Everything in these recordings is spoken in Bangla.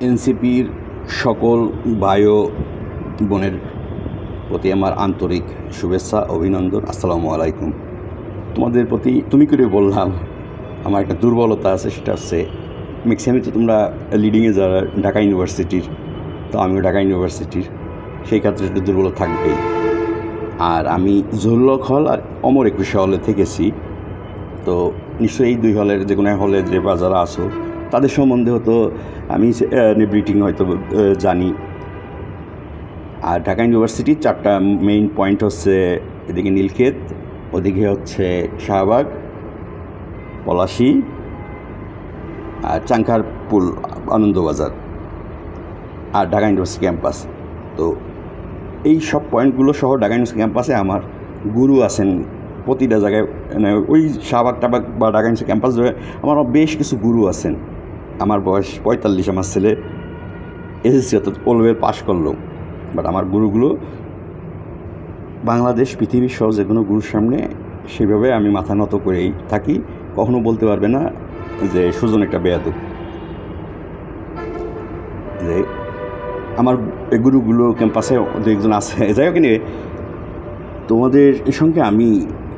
এনসিপির সকল ভাই ও বোনের প্রতি আমার আন্তরিক শুভেচ্ছা, অভিনন্দন। আসসালামু আলাইকুম। তোমাদের প্রতি তুমি করে বললাম, আমার একটা দুর্বলতা আছে, সেটা হচ্ছে ম্যাক্সিমামই তো তোমরা লিডিংয়ে যারা ঢাকা ইউনিভার্সিটির, তো আমিও ঢাকা ইউনিভার্সিটির, সেই ক্ষেত্রে একটু দুর্বল থাকবেই। আর আমি জহুরুল হল আর অমর 21 হলে থেকেছি, তো নিশ্চয়ই এই দুই হলের যে কোনো হলে যে বা যারা আসো তাদের সম্বন্ধে হয়তো আমি ব্রিটিং হয়তো জানি। আর ঢাকা ইউনিভার্সিটির 4টা মেইন পয়েন্ট হচ্ছে, এদিকে নীলক্ষেত, ওদিকে হচ্ছে শাহবাগ, পলাশী আর চাংখারপুল, আনন্দবাজার আর ঢাকা ইউনিভার্সিটি ক্যাম্পাস। তো এই সব পয়েন্টগুলো সহ ঢাকা ইউনিভার্সিটি ক্যাম্পাসে আমার গুরু আছেন প্রতিটা জায়গায়। মানে ওই শাহবাগ টাবাগ বা ঢাকা ইউনিভার্সিটি ক্যাম্পাস ধরে আমার বেশ কিছু গুরু আছেন। আমার বয়স 45, আমার ছেলে এসএসসি অর্থাৎ ওলেভেল পাশ করলো, বাট আমার গুরুগুলো বাংলাদেশ, পৃথিবীর সহ যে কোনো গুরুর সামনে সেভাবে আমি মাথা নত করেই থাকি। কখনো বলতে পারবে না যে সুজন একটা বেয়াদব। যে আমার গুরুগুলো ক্যাম্পাসে দু একজন আছে, যাই হোক, নিয়ে তোমাদের সঙ্গে আমি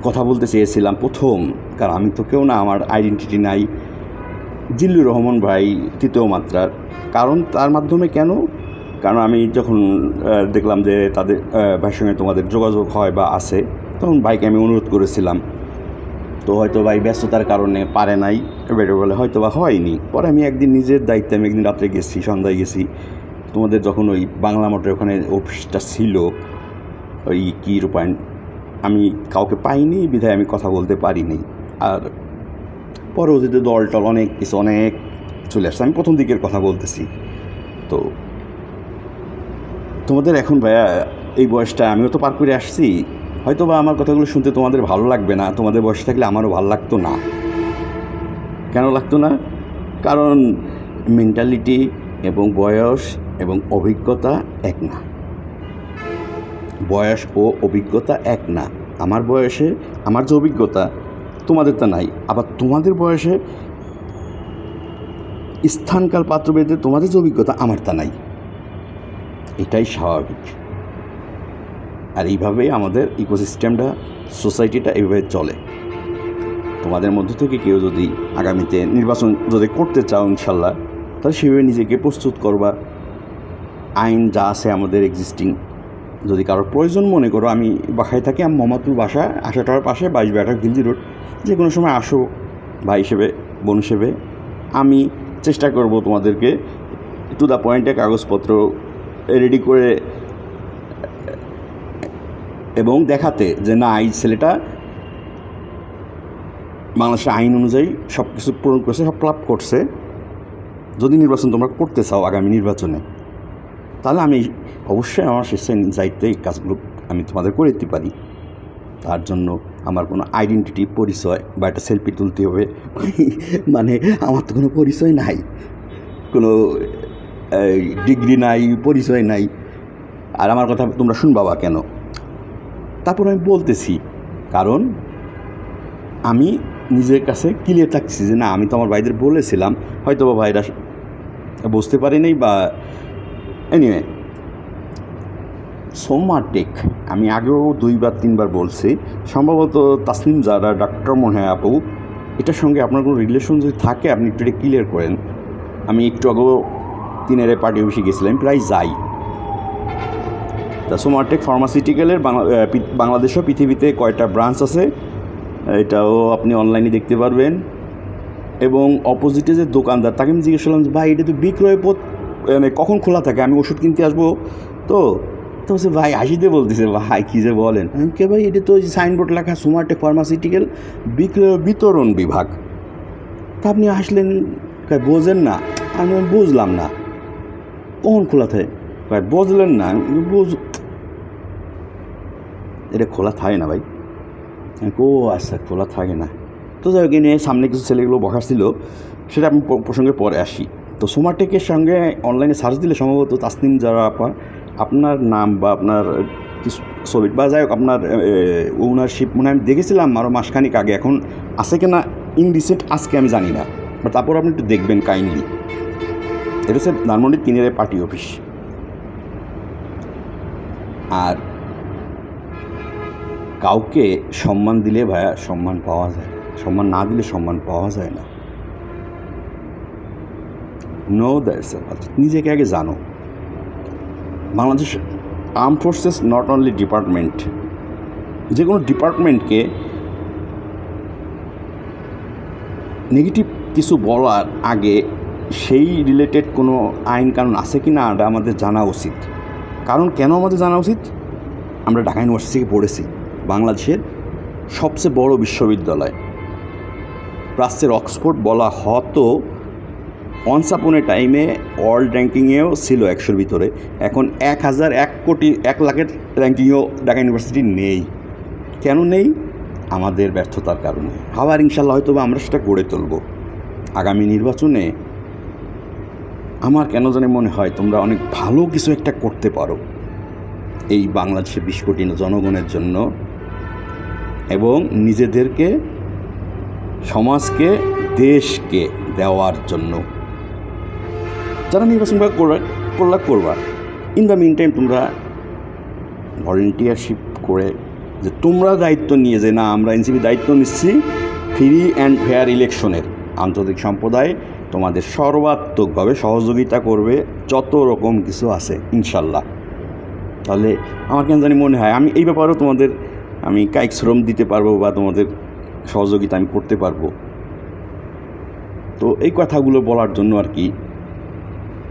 কথা বলতে চেয়েছিলাম প্রথম, কারণ আমি তো কেউ না, আমার আইডেন্টিটি নাই। জিল্লুর রহমান ভাই তৃতীয় মাত্রার, কারণ তার মাধ্যমে কেন, কারণ আমি যখন দেখলাম যে তাদের ভাইয়ের সঙ্গে তোমাদের যোগাযোগ হয় বা আছে, তখন ভাইকে আমি অনুরোধ করেছিলাম। তো হয়তো ভাই ব্যস্ততার কারণে পারে নাই, বেরো বলে হয়তো বা হয়নি। পরে আমি একদিন নিজের দায়িত্বে আমি একদিন রাত্রে গেছি, সন্ধ্যায় গেছি তোমাদের, যখন ওই বাংলা মোটরের ওখানে অফিসটা ছিল, ওই কী রূপায়ণ, আমি কাউকে পাইনি বিধায় আমি কথা বলতে পারিনি। আর পরবর্তীতে দল টল অনেক কিছু অনেক চলে আসছে, আমি প্রথম দিকের কথা বলতেছি। তো তোমাদের এখন ভাইয়া এই বয়সটা আমিও তো পার করে আসছি, হয়তো বা আমার কথাগুলো শুনতে তোমাদের ভালো লাগবে না, তোমাদের বয়সে থাকলে আমারও ভালো লাগতো না। কেন লাগতো না? কারণ মেন্টালিটি এবং বয়স এবং অভিজ্ঞতা এক না। বয়স ও অভিজ্ঞতা এক না। আমার বয়সে আমার যে অভিজ্ঞতা তোমাদের তা নাই, আবার তোমাদের বয়সে স্থানকাল পাত্রভেদে তোমাদের যে অভিজ্ঞতা আমার তা নাই। এটাই স্বাভাবিক। আর এইভাবেই আমাদের ইকোসিস্টেমটা, সোসাইটিটা এইভাবে চলে। তোমাদের মধ্য থেকে কেউ যদি আগামীতে নির্বাচন যদি করতে চাও ইনশাল্লাহ, তাহলে সেভাবে নিজেকে প্রস্তুত করবা। আইন যা আছে আমাদের এক্সিস্টিং, যদি কারোর প্রয়োজন মনে করো, আমি বাসায় থাকি, আমি মোহাম্মদপুর বাসা, আশাটার পাশে 22 গিলজি রোড, যে কোনো সময় আসো ভাই হিসেবে, বোন হিসেবে। আমি চেষ্টা করব তোমাদেরকে টু দ্য পয়েন্টে কাগজপত্র রেডি করে এবং দেখাতে যে না, এই ছেলেটা বাংলাদেশের আইন অনুযায়ী সব কিছু পূরণ করছে, সব ফিল আপ করছে। যদি নির্বাচন তোমরা করতে চাও আগামী নির্বাচনে, তাহলে আমি অবশ্যই আমার শেষে দায়িত্বে এই কাজগুলো আমি তোমাদের করে দিতে পারি। তার জন্য আমার কোনো আইডেন্টিটি, পরিচয় বা একটা সেলফি তুলতে হবে, মানে আমার তো কোনো পরিচয় নাই, কোনো ডিগ্রি নাই, পরিচয় নাই। আর আমার কথা তোমরা শুনবা বা কেন? তারপর আমি বলতেছি, কারণ আমি নিজের কাছে ক্লিয়ার থাকছি যে না, আমি তো আমার ভাইদের বলেছিলাম, হয়তো বা ভাইরা বুঝতে পারিনি বা এনিওয়ে। সোমাটেক আমি আগেও 2 বা 3 বার বলছি, সম্ভবত তাসনিম যারা ডাক্তার মনে হয় আপু, এটার সঙ্গে আপনার কোনো রিলেশন যদি থাকে আপনি একটু এটা ক্লিয়ার করেন। আমি একটু আগেও 3 পার্টি অফিসে গেছিলাম, আমি প্রায় যাই। তা সোমাটেক ফার্মাসিউটিক্যালের বাংলাদেশও পৃথিবীতে কয়টা ব্রাঞ্চ আছে এটাও আপনি অনলাইনে দেখতে পারবেন। এবং অপোজিটে যে দোকানদার, তাকে আমি জিজ্ঞেস করলাম যে ভাই এটা তো বিক্রয় পথ, মানে কখন খোলা থাকে, আমি ওষুধ কিনতে আসবো। তো তো হচ্ছে ভাই হাসিতে বলতেছে, ভাই কী যে বলেন, আমি কে ভাই, এটা তো সাইনবোর্ড লেখা সোমাটেক ফার্মাসিউটিক্যাল বিক্রয় বিতরণ বিভাগ। তা আপনি আসলেন, বোঝেন না? আমি বুঝলাম না কখন খোলা থাকে, ভাই বুঝলেন না? এটা খোলা থাকে না ভাই। ও আচ্ছা, খোলা থাকে না। তো যাই হোক, নিয়ে সামনে কিছু ছেলেগুলো বসা ছিল, সেটা আমি প্রসঙ্গে পরে আসি। তো সোমাটেকের সঙ্গে অনলাইনে সার্চ দিলে সম্ভবত তাসনিম যারা আপা, আপনার নাম বা আপনার কিছু ছবি বা যাই হোক আপনার ওনারশিপ মনে আমি দেখেছিলাম আরও মাসখানিক আগে, এখন আছে কিনা ইন রিসেন্ট আজকে আমি জানি না, বাট তারপর আপনি একটু দেখবেন কাইন্ডলি। এটা হচ্ছে ধানমন্ডি 3 পার্টি অফিস। আর কাউকে সম্মান দিলে ভাইয়া সম্মান পাওয়া যায়, সম্মান না দিলে সম্মান পাওয়া যায় না। নো দ্যাটস নিজেকে আগে জানো। Bangladesh arm forces not only department, যে কোনো ডিপার্টমেন্টকে নেগেটিভ কিছু বলার আগে সেই রিলেটেড কোনো আইন কানুন আছে কি না এটা আমাদের জানা উচিত। কারণ কেন আমাদের জানা উচিত? আমরা ঢাকা ইউনিভার্সিটি থেকে পড়েছি, বাংলাদেশের সবচেয়ে বড় বিশ্ববিদ্যালয়, প্রাচ্যের অক্সফোর্ড বলা হতো। ওয়ান্স আপন এ টাইমে ওয়ার্ল্ড র্যাঙ্কিংয়েও ছিল 100-র ভিতরে। এখন 1,000,000,000 র্যাঙ্কিংয়েও ঢাকা ইউনিভার্সিটি নেই। কেন নেই? আমাদের ব্যর্থতার কারণে। আবার ইনশাল্লাহ হয়তো আমরা সেটা গড়ে তুলব আগামী নির্বাচনে। আমার কেন জানি মনে হয় তোমরা অনেক ভালো কিছু একটা করতে পারো এই বাংলাদেশের 20 কোটি জনগণের জন্য, এবং নিজেদেরকে, সমাজকে, দেশকে দেওয়ার জন্য। যারা নির্বাচন করবা, ইন দ্য মিন টাইম তোমরা ভলেন্টিয়ারশিপ করে যে তোমরা দায়িত্ব নিয়ে যে না আমরা এনসিপি দায়িত্ব নিচ্ছি ফ্রি অ্যান্ড ফেয়ার ইলেকশনের, আন্তর্জাতিক সম্প্রদায় তোমাদের সর্বাত্মকভাবে সহযোগিতা করবে, যত রকম কিছু আছে ইনশাল্লাহ। তাহলে আমার কেন জানি মনে হয় আমি এই ব্যাপারেও তোমাদের আমি কায়িক শ্রম দিতে পারবো বা তোমাদের সহযোগিতা আমি করতে পারবো। তো এই কথাগুলো বলার জন্য আর কি।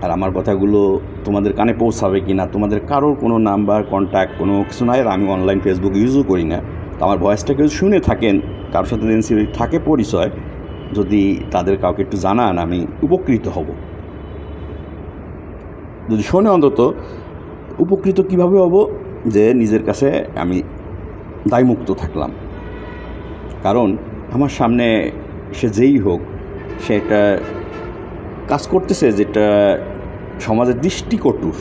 আর আমার কথাগুলো তোমাদের কানে পৌঁছাবে কি না, তোমাদের কারোর কোনো নাম্বার, কন্ট্যাক্ট কোনো কিছু নাই। আর আমি অনলাইন ফেসবুক ইউজও করি না। তো আমার ভয়েসটা কেউ শুনে থাকেন, কারোর সাথে এনসিপি থাকে পরিচয়, যদি তাদের কাউকে একটু জানান আমি উপকৃত হব। যদি শোনে অন্তত উপকৃত কীভাবে হব, যে নিজের কাছে আমি দায়মুক্ত থাকলাম। কারণ আমার সামনে সে যেই হোক, সে একটা কাজ করতেছে যেটা সমাজের দৃষ্টিকটুর,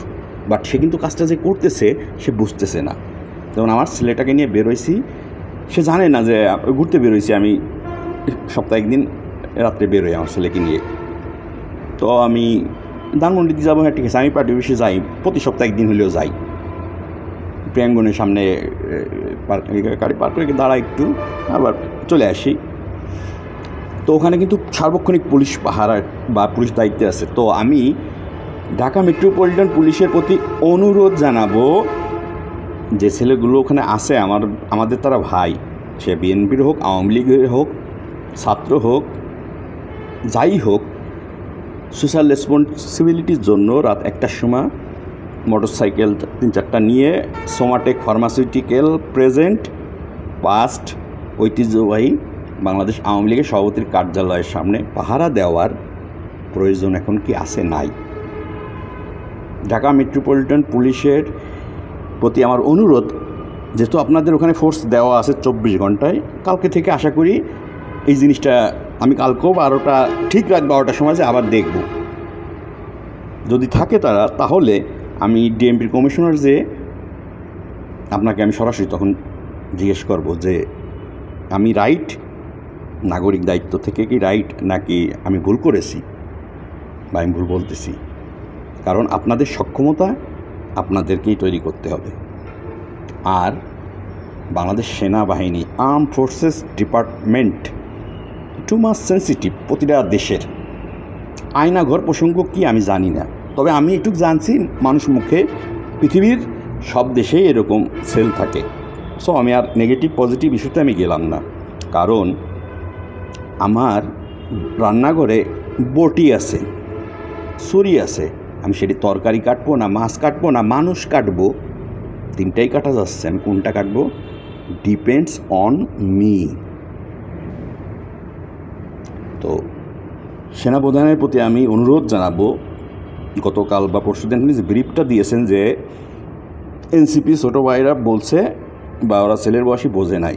বাট সে কিন্তু কাজটা যে করতেছে সে বুঝতেছে না। যেমন আমার ছেলেটাকে নিয়ে বেরোইছি, সে জানে না যে ঘুরতে বেরোইছি আমি, সপ্তাহে একদিন রাত্রে বেরোই আমার ছেলেকে নিয়ে। তো আমি ধানমন্ডিতে যাবো, হ্যাঁ ঠিক আছে, আমি পার্টি অফিসে যাই, প্রতি সপ্তাহে একদিন হলেও যাই। প্রিয়াঙ্গনের সামনে গাড়ি পার্ক করে দাঁড়াই একটু, আবার চলে আসি। তো ওখানে কিন্তু সার্বক্ষণিক পুলিশ পাহারা বা পুলিশ দায়িত্বে আছে। তো আমি ঢাকা মেট্রোপলিটন পুলিশের প্রতি অনুরোধ জানাবো, যে ছেলেগুলো ওখানে আছে আমাদের তারা ভাই, সে বিএনপির হোক, আওয়ামী লীগের হোক, ছাত্র হোক, যাই হোক, সোশ্যাল রেসপন্সিবিলিটির জন্য রাত 1টার সময় মোটরসাইকেল 3-4টা নিয়ে সোমাটেক ফার্মাসিউটিক্যাল প্রেজেন্ট পাস্ট ঐতিহ্যবাহী বাংলাদেশ আওয়ামী লীগের সভাপতির কার্যালয়ের সামনে পাহারা দেওয়ার প্রয়োজন এখন কি আছে? নাই। ঢাকা মেট্রোপলিটন পুলিশের প্রতি আমার অনুরোধ, যেহেতু আপনাদের ওখানে ফোর্স দেওয়া আছে 24 ঘন্টায়, কালকে থেকে আশা করি এই জিনিসটা আমি কালকেও 12টা ঠিক রাত 12টার সময় যে আবার দেখব। যদি থাকে তারা, তাহলে আমি ডিএমপির কমিশনার যে আপনাকে আমি সরাসরি তখন জিজ্ঞেস করব যে আমি রাইট, নাগরিক দায়িত্ব থেকে কি রাইট, নাকি আমি ভুল করেছি বা আমি ভুল বলতেছি। কারণ আপনাদের সক্ষমতা আপনাদেরকেই তৈরি করতে হবে। আর বাংলাদেশ সেনাবাহিনী, arm forces department too much sensitive প্রতিটা দেশের। আয়নাঘর প্রসঙ্গ কি আমি জানি না, তবে আমি একটু জানছি মানুষ মুখে পৃথিবীর সব দেশেই এরকম সেল থাকে। সো আমি আর নেগেটিভ পজিটিভ ইস্যুতে আমি গেলাম না। কারণ আমার রান্নাঘরে বটি আছে, ছুরি আছে, আমি সেটি তরকারি কাটবো না মাছ কাটবো না মানুষ কাটবো, তিনটাই কাটা যাচ্ছে। আমি কোনটা কাটবো ডিপেন্ডস অন মি। তো সেনাপ্রধানের প্রতি আমি অনুরোধ জানাবো, গতকাল বা পরশুদিন যে ব্রিফটা দিয়েছেন যে এনসিপি ছোটো ভাইরা বলছে বা ওরা ছেলের বয়সী বোঝে নাই।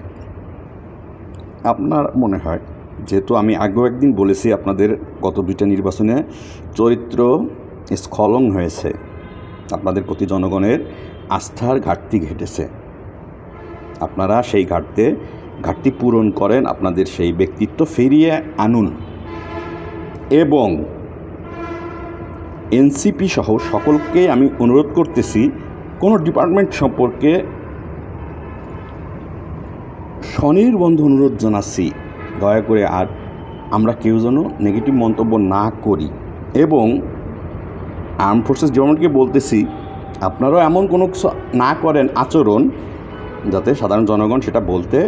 আপনার মনে হয়, যেহেতু আমি আগেও একদিন বলেছি আপনাদের গত 2টা নির্বাচনে চরিত্র স্খলন হয়েছে, আপনাদের প্রতি জনগণের আস্থার ঘাটতি ঘটেছে, আপনারা সেই ঘাটতি পূরণ করেন, আপনাদের সেই ব্যক্তিত্ব ফিরিয়ে আনুন এবং এনসিপি সহ সকলকে আমি অনুরোধ করতেছি, কোনো ডিপার্টমেন্ট সম্পর্কে স্বনির্বন্ধ অনুরোধ জানাচ্ছি, দয়া করে আর আমরা কেউ যেন নেগেটিভ মন্তব্য না করি। এবং আর্ম ফোর্সেস ডিপার্টমেন্টকে বলতেছি, আপনারাও এমন কোনো কিছু না করেন আচরণ যাতে সাধারণ জনগণ সেটা বলতে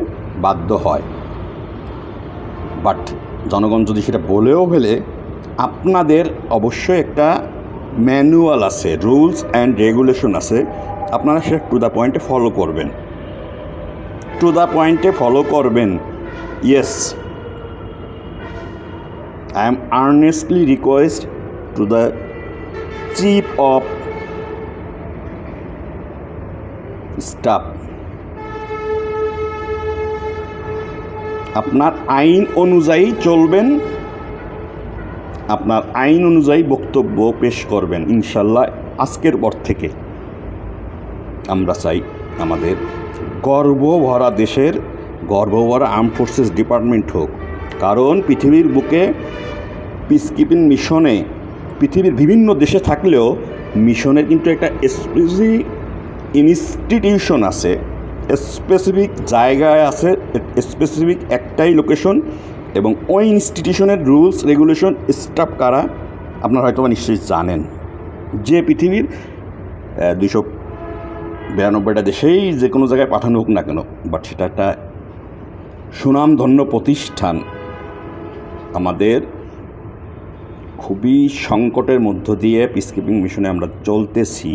বাধ্য হয়। বাট জনগণ যদি সেটা বলেও ফেলে, আপনাদের অবশ্যই একটা ম্যানুয়াল আছে, রুলস অ্যান্ড রেগুলেশন আছে, আপনারা সেটা টু দ্য পয়েন্টে ফলো করবেন, yes, I am earnestly request to the Chief of Staff, আপনার আইন অনুযায়ী চলবেন, আপনার আইন অনুযায়ী বক্তব্য পেশ করবেন। ইনশাল্লাহ আজকের পর থেকে আমরা চাই আমাদের গর্বভরা দেশের গর্বভরা আর্ম ফোর্সেস ডিপার্টমেন্ট হোক। কারণ পৃথিবীর বুকে পিসকিপিং মিশনে পৃথিবীর বিভিন্ন দেশে থাকলেও মিশনের কিন্তু একটা স্পেসিফিক ইনস্টিটিউশন আছে, স্পেসিফিক জায়গায় আছে, স্পেসিফিক একটাই লোকেশন, এবং ওই ইনস্টিটিউশনের রুলস রেগুলেশন স্টাফ কারা আপনারা হয়তো নিশ্চয়ই জানেন। যে পৃথিবীর 292টা দেশেই যে কোনো জায়গায় পাঠানো হোক না কেন, বাট সেটা একটা সুনামধন্য প্রতিষ্ঠান। আমাদের খুবই সংকটের মধ্য দিয়ে পিসকিপিং মিশনে আমরা চলতেছি,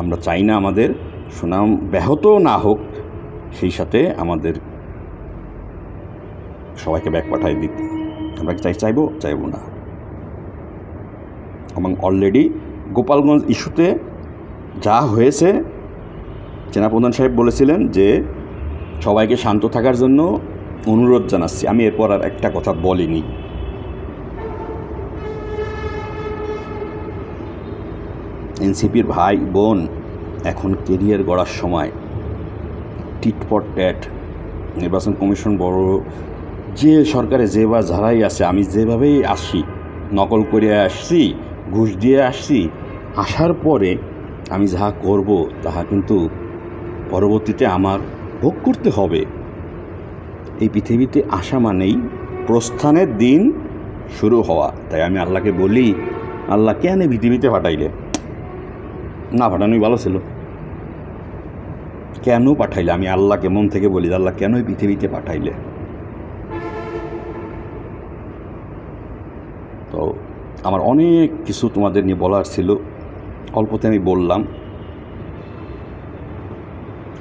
আমরা চাই না আমাদের সুনাম ব্যাহত না হোক, সেই সাথে আমাদের সবাইকে ব্যাক পাঠাই দিতে আমরা চাইবো না। এবং অলরেডি গোপালগঞ্জ ইস্যুতে যা হয়েছে, সেনাপ্রধান সাহেব বলেছিলেন যে সবাইকে শান্ত থাকার জন্য অনুরোধ জানাচ্ছি। আমি এরপর আর একটা কথা বলিনি। এনসিপির ভাই বোন, এখন কেরিয়ার গড়ার সময়। টিট ফর ট্যাট, নির্বাচন কমিশন বড়, যে সরকারে যেবার যারাই আছে, আমি যেভাবেই আসি, নকল করে আসছি, ঘুষ দিয়ে আসছি, আসার পরে আমি যাহা করব তাহা কিন্তু পরবর্তীতে আমার ভোগ করতে হবে। এই পৃথিবীতে আসা মানেই প্রস্থানের দিন শুরু হওয়া। তাই আমি আল্লাহকে বলি, আল্লাহ কেন পৃথিবীতে পাঠাইলে? না পাঠানোই ভালো ছিল। কেন পাঠাইলে? আমি আল্লাহকে মন থেকে বলি, আল্লাহ কেন এই পৃথিবীতে পাঠাইলে? তো আমার অনেক কিছু তোমাদের নিয়ে বলার ছিল, অল্পতে আমি বললাম।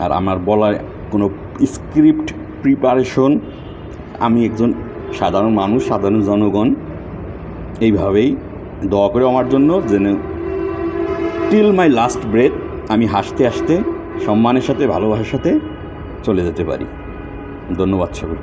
আর আমার বলার কোনো স্ক্রিপ্ট প্রিপারেশন, আমি একজন সাধারণ মানুষ, সাধারণ জনগণ, এইভাবেই দোয়া করে আমার জন্য যেন টিল মাই লাস্ট ব্রেথ আমি হাসতে হাসতে সম্মানের সাথে ভালোবাসার সাথে চলে যেতে পারি। ধন্যবাদ সবাই।